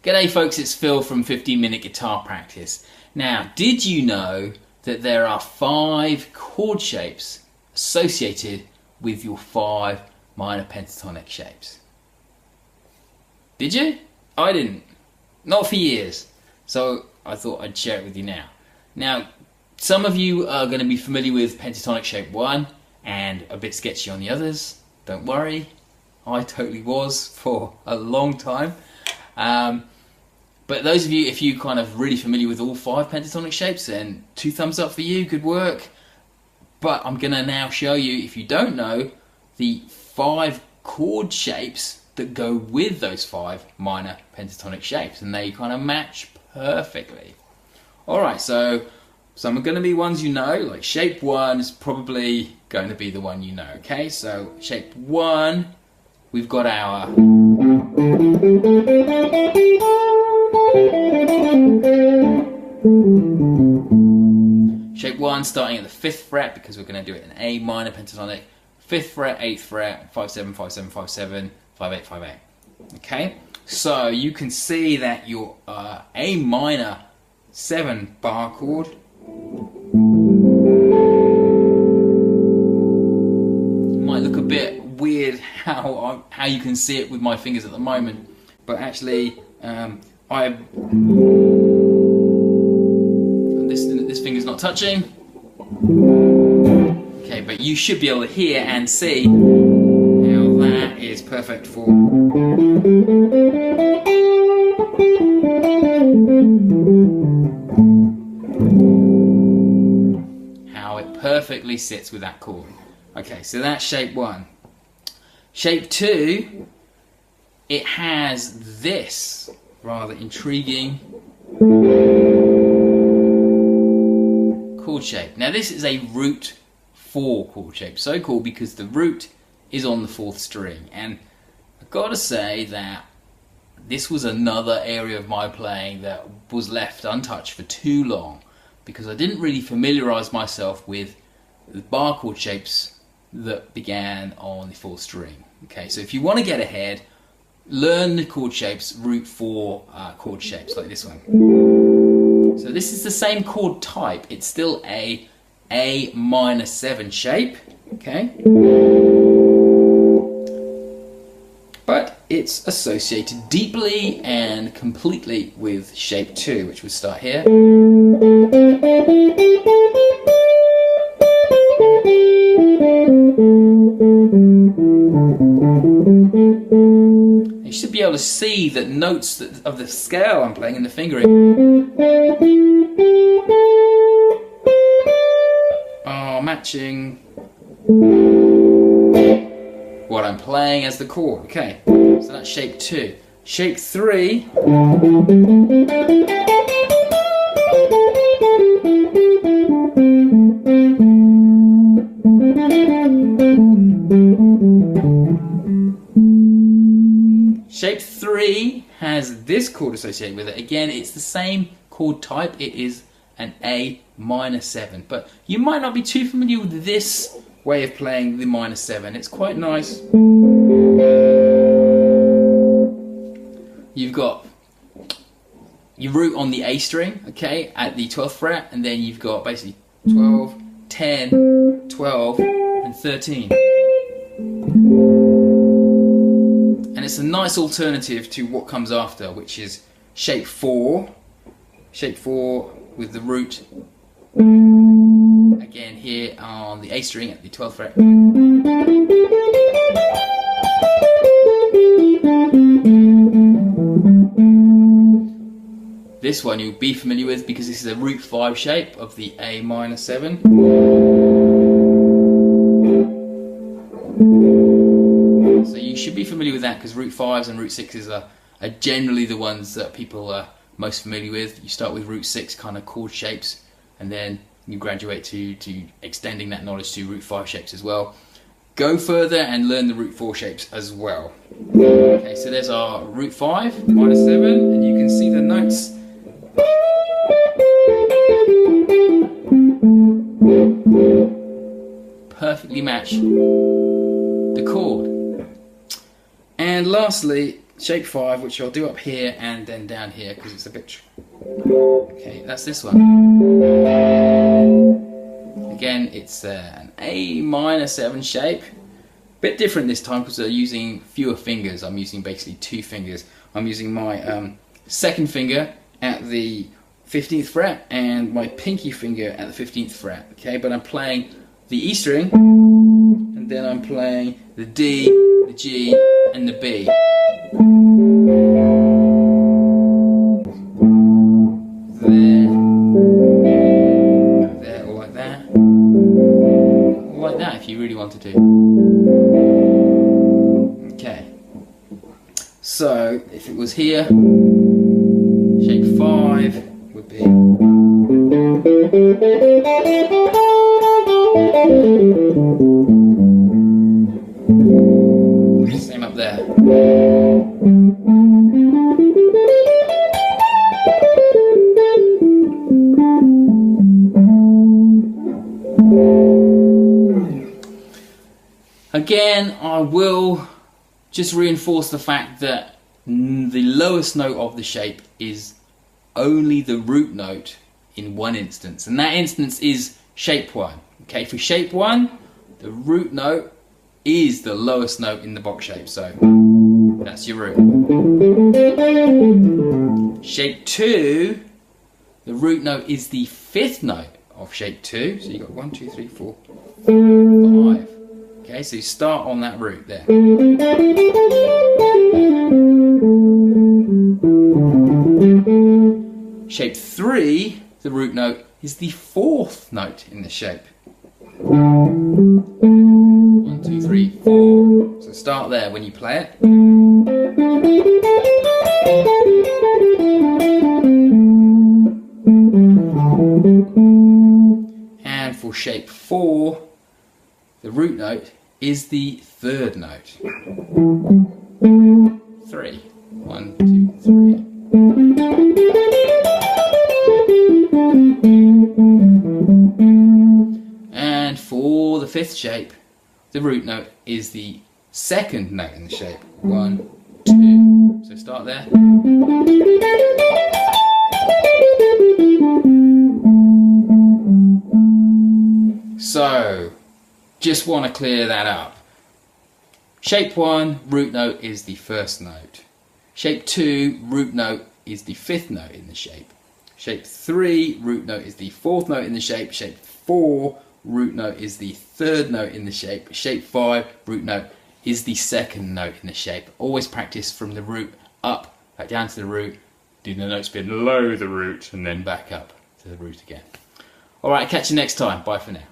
G'day folks, it's Phil from 15-Minute Guitar Practice. Now, did you know that there are 5 chord shapes associated with your 5 minor pentatonic shapes? Did you? I didn't. Not for years. So I thought I'd share it with you now. Now, some of you are going to be familiar with pentatonic shape 1 and a bit sketchy on the others. Don't worry, I totally was for a long time. But those of you, if you're kind of really familiar with all 5 pentatonic shapes, then 2 thumbs up for you, good work. But I'm going to now show you, if you don't know, the 5 chord shapes that go with those 5 minor pentatonic shapes, and they kind of match perfectly. Alright, so some are going to be ones you know, like shape 1 is probably going to be the one you know, okay? So shape 1, we've got our shape 1 starting at the 5th fret, because we're going to do it in A minor pentatonic, 5th fret, 8th fret, 5-7, 5-7, 5-7, 5-8, 5-8. Okay, so you can see that your A minor 7 bar chord might look a bit weird how you can see it with my fingers at the moment, but actually this finger's not touching. Okay, but you should be able to hear and see how that is perfect for how it perfectly sits with that chord. Okay, so that's shape 1. Shape 2, it has this rather intriguing chord shape. Now this is a root 4 chord shape, so called because the root is on the 4th string, and I've got to say that this was another area of my playing that was left untouched for too long because I didn't really familiarise myself with the bar chord shapes that began on the 4th string. Okay, so if you want to get ahead, learn the chord shapes, root 4 chord shapes like this one. So this is the same chord type, it's still a A minor 7 shape, okay? But it's associated deeply and completely with shape 2, which would start here. You should be able to see the notes of the scale I'm playing in the fingering are matching what I'm playing as the chord. Okay, so that's shape 2. Shape 3, shape 3 has this chord associated with it. Again, it's the same chord type. It is an A minor 7, but you might not be too familiar with this way of playing the minor 7. It's quite nice. You've got your root on the A string, okay, at the 12th fret, and then you've got basically 12, 10, 12, and 13. And it's a nice alternative to what comes after, which is shape 4. Shape 4 with the root again here on the A string at the 12th fret. This one you'll be familiar with because this is a root 5 shape of the A minor 7. So you should be familiar with that because root 5s and root 6s are generally the ones that people are most familiar with. You start with root 6 kind of chord shapes, and then you graduate to extending that knowledge to root 5 shapes as well. Go further and learn the root 4 shapes as well. Okay, so there's our root 5, minor 7, and you can see the notes. Perfectly match the chord. And lastly, shape 5, which I'll do up here and then down here because it's a bit... Okay, that's this one. Again, it's an A minor 7 shape. Bit different this time because I'm using fewer fingers. I'm using basically 2 fingers. I'm using my second finger at the 15th fret and my pinky finger at the 15th fret. Okay, but I'm playing the E string and then I'm playing the D, the G, and the B. There, all like that. All like that if you really wanted to. Okay. So if it was here, shape 5 would be. Same up there. Again, I will just reinforce the fact that the lowest note of the shape is only the root note in one instance, and that instance is shape 1. Okay, for shape 1, the root note is the lowest note in the box shape, so that's your root. Shape 2, the root note is the 5th note of shape 2, so you've got 1, 2, 3, 4, 5. Okay, so you start on that root there. Shape 3, the root note is the 4th note in the shape. 1, 2, 3, 4. So start there when you play it. And for shape 4, the root note is the 3rd note. 3. 1, 2, 3. And for the 5th shape, the root note is the 2nd note in the shape. 1, 2. So start there. So, just want to clear that up. Shape 1, root note is the 1st note. Shape 2, root note is the 5th note in the shape. Shape 3, root note is the 4th note in the shape. Shape 4, root note is the 3rd note in the shape. Shape 5, root note is the 2nd note in the shape. Always practice from the root up, back down to the root, do the notes below the root, and then back up to the root again. Alright, catch you next time. Bye for now.